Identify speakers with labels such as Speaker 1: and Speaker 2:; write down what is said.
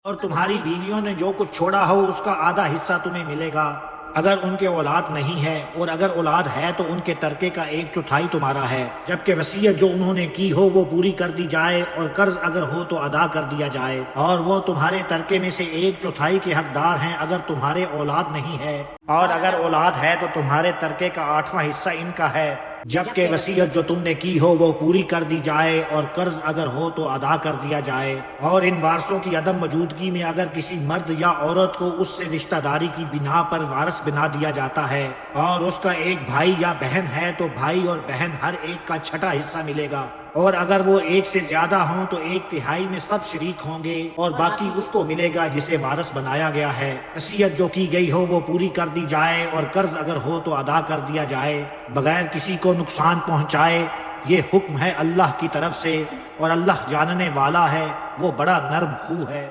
Speaker 1: और तुम्हारी बीवियों ने जो कुछ छोड़ा हो उसका आधा हिस्सा तुम्हें मिलेगा अगर उनके औलाद नहीं है, और अगर औलाद है तो उनके तरके का 1/4 तुम्हारा है, जबकि वसीयत जो उन्होंने की हो वो पूरी कर दी जाए और कर्ज अगर हो तो अदा कर दिया जाए। और वो तुम्हारे तरके में से 1/4 के हकदार हैं अगर तुम्हारे औलाद नहीं है, और अगर औलाद है तो तुम्हारे तरके का 8वां हिस्सा इनका है, जबकि वसीयत जो तुमने की हो वो पूरी कर दी जाए और कर्ज अगर हो तो अदा कर दिया जाए। और इन वारसों की अदम मौजूदगी में अगर किसी मर्द या औरत को उससे रिश्तेदारी की बिना पर वारस बना दिया जाता है और उसका एक भाई या बहन है तो भाई और बहन हर एक का 6वां हिस्सा मिलेगा। और अगर वो एक से ज्यादा हों तो 1/3 में सब शरीक होंगे और बाकी उसको मिलेगा जिसे वारस बनाया गया है। वसीयत जो की गई हो वो पूरी कर दी जाए और कर्ज अगर हो तो अदा कर दिया जाए बगैर किसी को नुकसान पहुंचाए। ये हुक्म है अल्लाह की तरफ से, और अल्लाह जानने वाला है, वो बड़ा नर्म खू है।